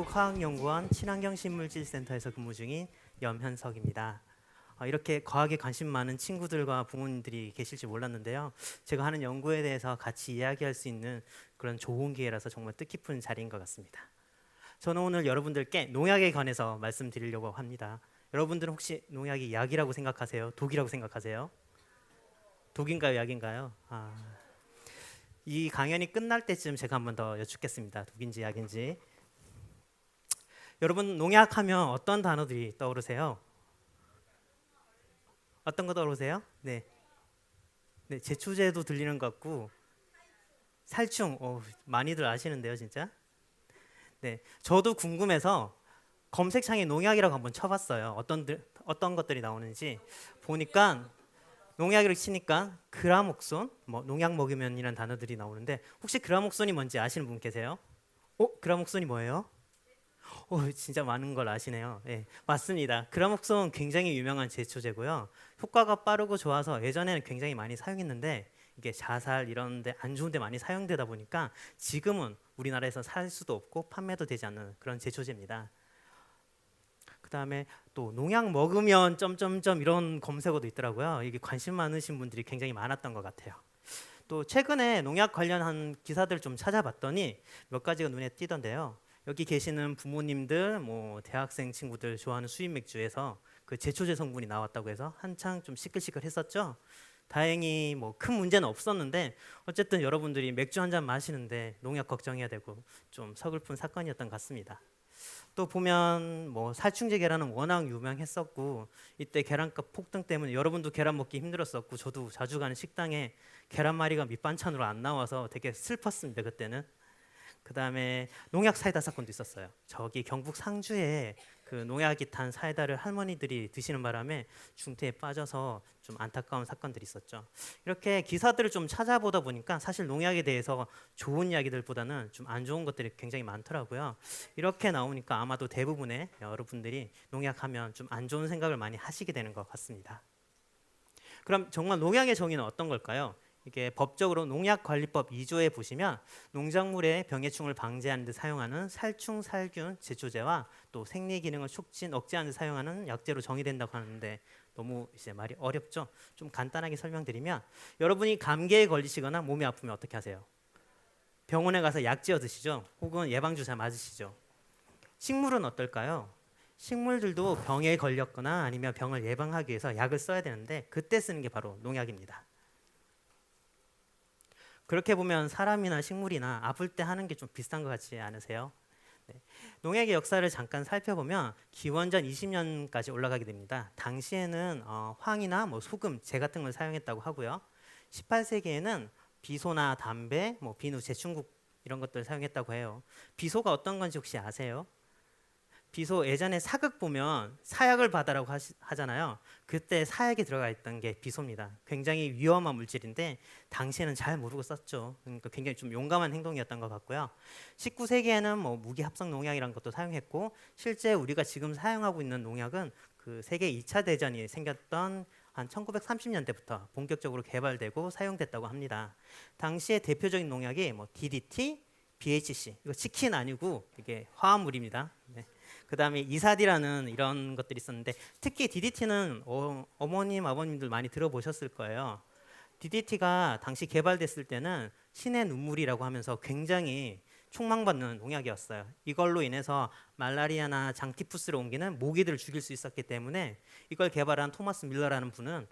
한국화학연구원 친환경식물질센터에서 근무 중인 염현석입니다. 이렇게 과학에 관심 많은 친구들과 부모님들이 계실지 몰랐는데요. 제가 하는 연구에 대해서 같이 이야기할 수 있는 그런 좋은 기회라서 정말 뜻깊은 자리인 것 같습니다. 저는 오늘 여러분들께 농약에 관해서 말씀드리려고 합니다. 여러분들은 혹시 농약이 약이라고 생각하세요? 독이라고 생각하세요? 독인가요? 약인가요? 이 강연이 끝날 때쯤 제가 한 번 더 여쭙겠습니다. 독인지 약인지. 여러분, 농약하면 어떤 단어들이 떠오르세요? 어떤 거 떠오르세요? 네, 제초제도 들리는 것 같고 살충, 많이들 아시는데요, 진짜. 네, 저도 궁금해서 검색창에 농약이라고 한번 쳐봤어요. 어떤 것들이 나오는지 보니까 농약이라고 치니까 그라목손, 뭐 농약 먹으면이라는 단어들이 나오는데 혹시 그라목손이 뭔지 아시는 분 계세요? 그라목손이 뭐예요? 진짜 많은 걸 아시네요. 네, 맞습니다. 그라목손 굉장히 유명한 제초제고요. 효과가 빠르고 좋아서 예전에는 굉장히 많이 사용했는데 이게 자살 이런 데 안 좋은 데 많이 사용되다 보니까 지금은 우리나라에서 살 수도 없고 판매도 되지 않는 그런 제초제입니다. 그다음에 또 농약 먹으면 점점점 이런 검색어도 있더라고요. 이게 관심 많으신 분들이 굉장히 많았던 것 같아요. 또 최근에 농약 관련한 기사들 좀 찾아봤더니 몇 가지가 눈에 띄던데요. 여기 계시는 부모님들, 뭐 대학생 친구들 좋아하는 수입 맥주에서 그 제초제 성분이 나왔다고 해서 한창 좀 시끌시끌했었죠. 다행히 뭐 큰 문제는 없었는데 어쨌든 여러분들이 맥주 한 잔 마시는데 농약 걱정해야 되고 좀 서글픈 사건이었던 것 같습니다. 또 보면 뭐 살충제 계란은 워낙 유명했었고 이때 계란값 폭등 때문에 여러분도 계란 먹기 힘들었었고 저도 자주 가는 식당에 계란말이가 밑반찬으로 안 나와서 되게 슬펐습니다 그때는. 그다음에 농약 사이다 사건도 있었어요. 저기 경북 상주에 그 농약이 탄 사이다를 할머니들이 드시는 바람에 중태에 빠져서 좀 안타까운 사건들이 있었죠. 이렇게 기사들을 좀 찾아보다 보니까 사실 농약에 대해서 좋은 이야기들보다는 좀 안 좋은 것들이 굉장히 많더라고요. 이렇게 나오니까 아마도 대부분의 여러분들이 농약하면 좀 안 좋은 생각을 많이 하시게 되는 것 같습니다. 그럼 정말 농약의 정의는 어떤 걸까요? 이게 법적으로 농약관리법 2조에 보시면 농작물의 병해충을 방지하는 데 사용하는 살충, 살균, 제초제와 또 생리 기능을 촉진, 억제하는 데 사용하는 약제로 정의된다고 하는데 너무 이제 말이 어렵죠? 좀 간단하게 설명드리면 여러분이 감기에 걸리시거나 몸이 아프면 어떻게 하세요? 병원에 가서 약지어 드시죠? 혹은 예방주사 맞으시죠? 식물은 어떨까요? 식물들도 병에 걸렸거나 아니면 병을 예방하기 위해서 약을 써야 되는데 그때 쓰는 게 바로 농약입니다. 그렇게 보면 사람이나 식물이나 아플 때 하는 게 좀 비슷한 것 같지 않으세요? 네. 농약의 역사를 잠깐 살펴보면 기원전 20년까지 올라가게 됩니다. 당시에는 황이나 뭐 소금, 재 같은 걸 사용했다고 하고요. 18세기에는 비소나 담배, 뭐 비누, 제충국 이런 것들을 사용했다고 해요. 비소가 어떤 건지 혹시 아세요? 비소 예전에 사극 보면 사약을 받아라고 하잖아요. 그때 사약이 들어가 있던 게 비소입니다. 굉장히 위험한 물질인데 당시에는 잘 모르고 썼죠. 그러니까 굉장히 좀 용감한 행동이었던 것 같고요. 19세기에는 뭐 무기 합성 농약이라는 것도 사용했고 실제 우리가 지금 사용하고 있는 농약은 그 세계 2차 대전이 생겼던 한 1930년대부터 본격적으로 개발되고 사용됐다고 합니다. 당시의 대표적인 농약이 뭐 DDT, BHC, 이거 치킨 아니고 이게 화합물입니다. 네. 그 다음에 이사디라는 이런 것들이 있었는데 특히 DDT는 어머님, 아버님들 많이 들어보셨을 거예요. DDT가 당시 개발됐을 때는 신의 눈물이라고 하면서 굉장히 촉망받는 농약이었어요. 이걸로 인해서 말라리아나 장티푸스를 옮기는 모기들을 죽일 수 있었기 때문에 이걸 개발한 토마스 밀러라는 분은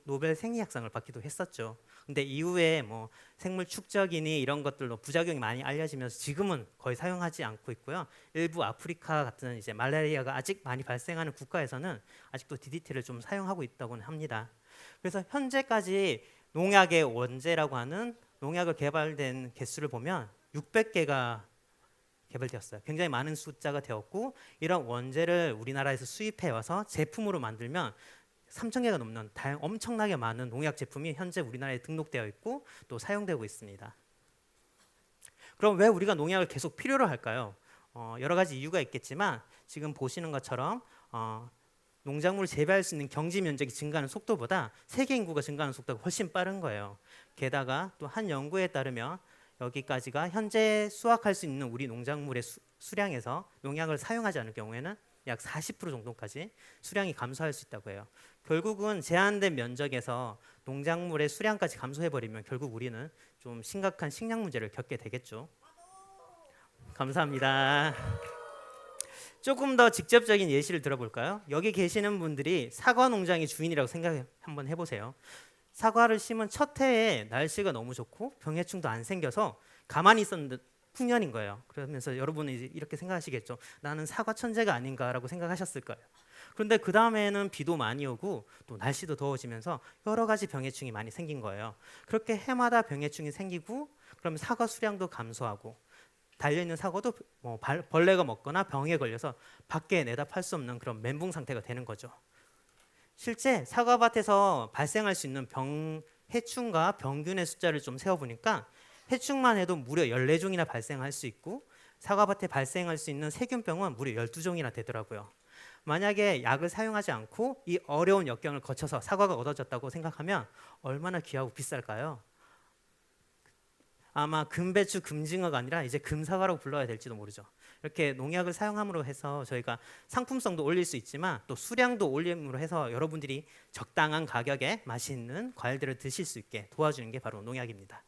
노벨 생리학상을 받기도 했었죠. 근데 이후에 뭐 생물 축적이니 이런 것들로 부작용이 많이 알려지면서 지금은 거의 사용하지 않고 있고요. 일부 아프리카 같은 이제 말라리아가 아직 많이 발생하는 국가에서는 아직도 DDT를 좀 사용하고 있다고는 합니다. 그래서 현재까지 농약의 원재라고 하는 농약을 개발된 개수를 보면 600개가 개발되었어요. 굉장히 많은 숫자가 되었고 이런 원재를 우리나라에서 수입해 와서 제품으로 만들면 3,000개가 넘는 엄청나게 많은 농약 제품이 현재 우리나라에 등록되어 있고 또 사용되고 있습니다. 그럼 왜 우리가 농약을 계속 필요로 할까요? 여러 가지 이유가 있겠지만 지금 보시는 것처럼 농작물을 재배할 수 있는 경지 면적이 증가하는 속도보다 세계 인구가 증가하는 속도가 훨씬 빠른 거예요. 게다가 또 한 연구에 따르면 여기까지가 현재 수확할 수 있는 우리 농작물의 수량에서 농약을 사용하지 않을 경우에는 약 40% 정도까지 수량이 감소할 수 있다고 해요. 결국은 제한된 면적에서 농작물의 수량까지 감소해버리면 결국 우리는 좀 심각한 식량 문제를 겪게 되겠죠. 감사합니다. 조금 더 직접적인 예시를 들어볼까요? 여기 계시는 분들이 사과 농장의 주인이라고 생각 한번 해보세요. 사과를 심은 첫 해에 날씨가 너무 좋고 병해충도 안 생겨서 가만히 있었는데 풍년인 거예요. 그러면서 여러분은 이제 이렇게 생각하시겠죠. 나는 사과 천재가 아닌가라고 생각하셨을 거예요. 그런데 그 다음에는 비도 많이 오고 또 날씨도 더워지면서 여러 가지 병해충이 많이 생긴 거예요. 그렇게 해마다 병해충이 생기고 그럼 사과 수량도 감소하고 달려있는 사과도 뭐 벌레가 먹거나 병에 걸려서 밖에 내다 팔 수 없는 그런 멘붕 상태가 되는 거죠. 실제 사과밭에서 발생할 수 있는 해충과 병균의 숫자를 좀 세어보니까 해충만 해도 무려 14종이나 발생할 수 있고 사과밭에 발생할 수 있는 세균병은 무려 12종이나 되더라고요. 만약에 약을 사용하지 않고 이 어려운 역경을 거쳐서 사과가 얻어졌다고 생각하면 얼마나 귀하고 비쌀까요? 아마 금배추, 금징어가 아니라 이제 금사과라고 불러야 될지도 모르죠. 이렇게 농약을 사용함으로 해서 저희가 상품성도 올릴 수 있지만 또 수량도 올림으로 해서 여러분들이 적당한 가격에 맛있는 과일들을 드실 수 있게 도와주는 게 바로 농약입니다.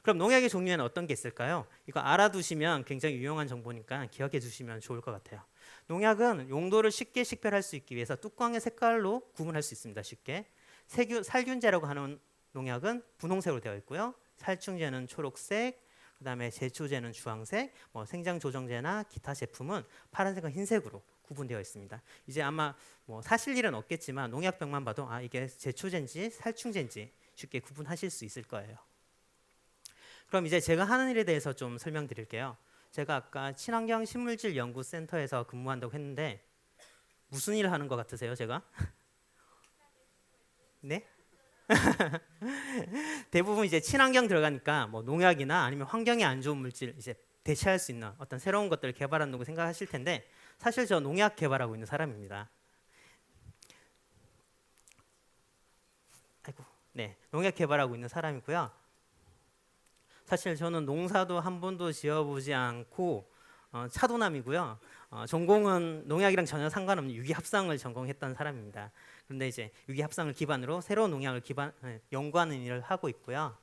그럼 농약의 종류에는 어떤 게 있을까요? 이거 알아두시면 굉장히 유용한 정보니까 기억해 주시면 좋을 것 같아요. 농약은 용도를 쉽게 식별할 수 있기 위해서 뚜껑의 색깔로 구분할 수 있습니다. 쉽게. 살균제라고 하는 농약은 분홍색으로 되어 있고요. 살충제는 초록색, 그다음에 제초제는 주황색, 생장 조정제나 기타 제품은 파란색과 흰색으로 구분되어 있습니다. 이제 아마 사실 일은 없겠지만 농약병만 봐도 이게 제초제인지 살충제인지 쉽게 구분하실 수 있을 거예요. 그럼 이제 제가 하는 일에 대해서 좀 설명드릴게요. 제가 아까 친환경 식물질 연구센터에서 근무한다고 했는데 무슨 일을 하는 것 같으세요, 제가? 네? 대부분 이제 친환경 들어가니까 농약이나 아니면 환경에 안 좋은 물질 이제 대체할 수 있는 어떤 새로운 것들을 개발한다고 생각하실 텐데 사실 저 농약 개발하고 있는 사람입니다. 네, 농약 개발하고 있는 사람이고요. 사실 저는 농사도 한 번도 지어보지 않고 차도남이고요. 전공은 농약이랑 전혀 상관없는 유기합성을 전공했던 사람입니다. 그런데 이제 유기합성을 기반으로 새로운 농약을 연구하는 일을 하고 있고요.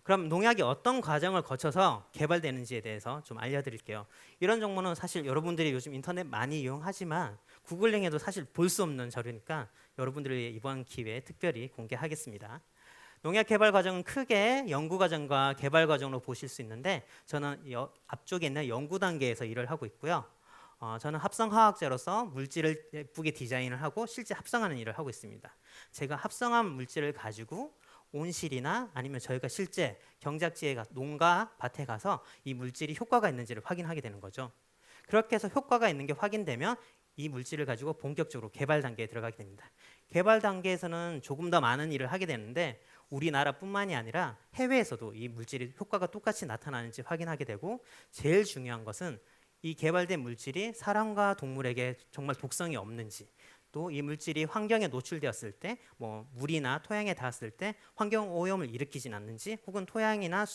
그럼 농약이 어떤 과정을 거쳐서 개발되는지에 대해서 좀 알려드릴게요. 이런 정보는 사실 여러분들이 요즘 인터넷 많이 이용하지만 구글링해도 사실 볼 수 없는 자료니까 여러분들을 위해 이번 기회에 특별히 공개하겠습니다. 농약 개발 과정은 크게 연구 과정과 개발 과정으로 보실 수 있는데 저는 앞쪽에 있는 연구 단계에서 일을 하고 있고요. 저는 합성화학자로서 물질을 예쁘게 디자인을 하고 실제 합성하는 일을 하고 있습니다. 제가 합성한 물질을 가지고 온실이나 아니면 저희가 실제 경작지에 농가 밭에 가서 이 물질이 효과가 있는지를 확인하게 되는 거죠. 그렇게 해서 효과가 있는 게 확인되면 이 물질을 가지고 본격적으로 개발 단계에 들어가게 됩니다. 개발 단계에서는 조금 더 많은 일을 하게 되는데 우리나라뿐만이 아니라 해외에서도 이 물질이 효과가 똑같이 나타나는지 확인하게 되고 제일 중요한 것은 이 개발된 물질이 사람과 동물에게 정말 독성이 없는지 또 이 물질이 환경에 노출되었을 때 물이나 토양에 닿았을 때 환경 오염을 일으키진 않는지 혹은 토양이나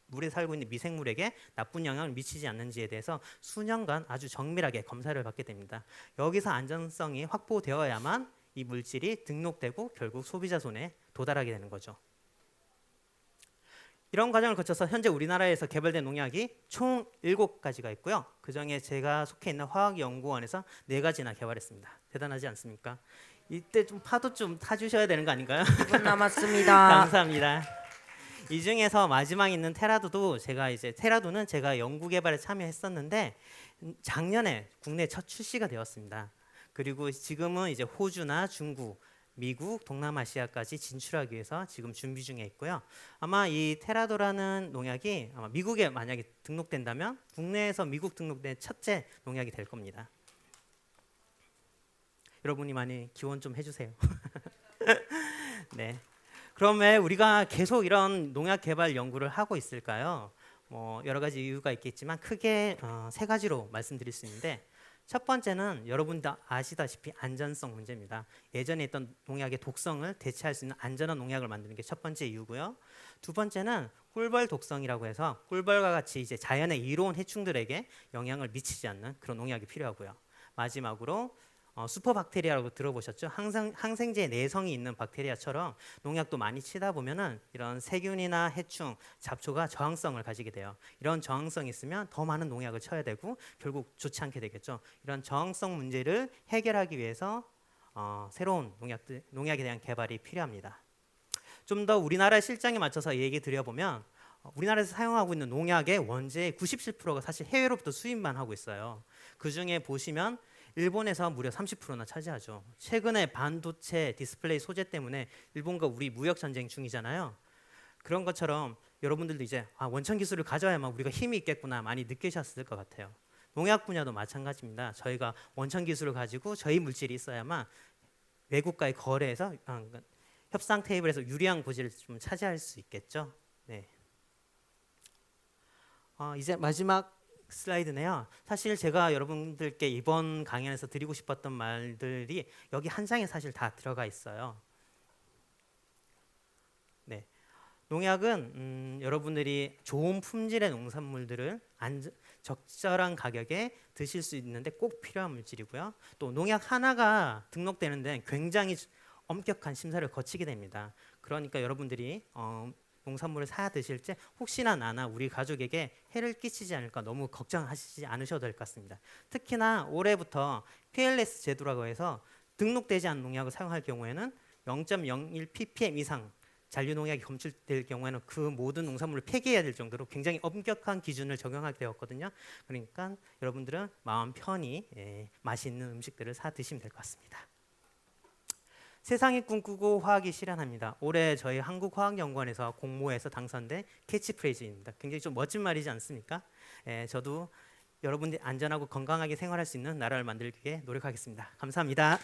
물에 살고 있는 미생물에게 나쁜 영향을 미치지 않는지에 대해서 수년간 아주 정밀하게 검사를 받게 됩니다. 여기서 안전성이 확보되어야만 이 물질이 등록되고 결국 소비자 손에 도달하게 되는 거죠. 이런 과정을 거쳐서 현재 우리나라에서 개발된 농약이 총 7가지가 있고요. 그중에 제가 속해 있는 화학연구원에서 4가지나 개발했습니다. 대단하지 않습니까? 이때 좀 파도 좀 타주셔야 되는 거 아닌가요? 2분 남았습니다. 감사합니다. 이 중에서 마지막에 있는 테라도도 테라도는 제가 연구 개발에 참여했었는데 작년에 국내 첫 출시가 되었습니다. 그리고 지금은 이제 호주나 중국, 미국, 동남아시아까지 진출하기 위해서 지금 준비 중에 있고요. 아마 이 테라도라는 농약이 아마 미국에 만약에 등록된다면 국내에서 미국 등록된 첫째 농약이 될 겁니다. 여러분이 많이 기원 좀 해주세요. 네. 그럼 왜 우리가 계속 이런 농약 개발 연구를 하고 있을까요? 여러 가지 이유가 있겠지만 크게 3가지로 말씀드릴 수 있는데 첫 번째는 여러분도 아시다시피 안전성 문제입니다. 예전에 있던 농약의 독성을 대체할 수 있는 안전한 농약을 만드는 게 첫 번째 이유고요. 두 번째는 꿀벌 독성이라고 해서 꿀벌과 같이 이제 자연의 이로운 해충들에게 영향을 미치지 않는 그런 농약이 필요하고요. 마지막으로 슈퍼박테리아라고 들어보셨죠? 항생제의 내성이 있는 박테리아처럼 농약도 많이 치다 보면은 이런 세균이나 해충, 잡초가 저항성을 가지게 돼요. 이런 저항성이 있으면 더 많은 농약을 쳐야 되고 결국 좋지 않게 되겠죠. 이런 저항성 문제를 해결하기 위해서 새로운 농약에 대한 개발이 필요합니다. 좀 더 우리나라의 실정에 맞춰서 얘기 드려보면 우리나라에서 사용하고 있는 농약의 원재의 97%가 사실 해외로부터 수입만 하고 있어요. 그 중에 보시면 일본에서 무려 30%나 차지하죠. 최근에 반도체 디스플레이 소재 때문에 일본과 우리 무역 전쟁 중이잖아요. 그런 것처럼 여러분들도 이제 원천 기술을 가져야만 우리가 힘이 있겠구나 많이 느끼셨을 것 같아요. 농약 분야도 마찬가지입니다. 저희가 원천 기술을 가지고 저희 물질이 있어야만 외국과의 거래에서 협상 테이블에서 유리한 고지를 좀 차지할 수 있겠죠. 네. 이제 마지막 슬라이드네요. 사실 제가 여러분들께 이번 강연에서 드리고 싶었던 말들이 여기 한 장에 사실 다 들어가 있어요. 네, 농약은 여러분들이 좋은 품질의 농산물들을 적절한 가격에 드실 수 있는데 꼭 필요한 물질이고요. 또 농약 하나가 등록되는 데는 굉장히 엄격한 심사를 거치게 됩니다. 그러니까 여러분들이 농산물을 사 드실 때 혹시나 나나 우리 가족에게 해를 끼치지 않을까 너무 걱정하시지 않으셔도 될 것 같습니다. 특히나 올해부터 PLS 제도라고 해서 등록되지 않은 농약을 사용할 경우에는 0.01 ppm 이상 잔류 농약이 검출될 경우에는 그 모든 농산물을 폐기해야 될 정도로 굉장히 엄격한 기준을 적용하게 되었거든요. 그러니까 여러분들은 마음 편히 맛있는 음식들을 사 드시면 될 것 같습니다. 세상이 꿈꾸고 화학이 실현합니다. 올해 저희 한국화학연구원에서 공모해서 당선된 캐치프레이즈입니다. 굉장히 좀 멋진 말이지 않습니까? 저도 여러분들이 안전하고 건강하게 생활할 수 있는 나라를 만들기 위해 노력하겠습니다. 감사합니다.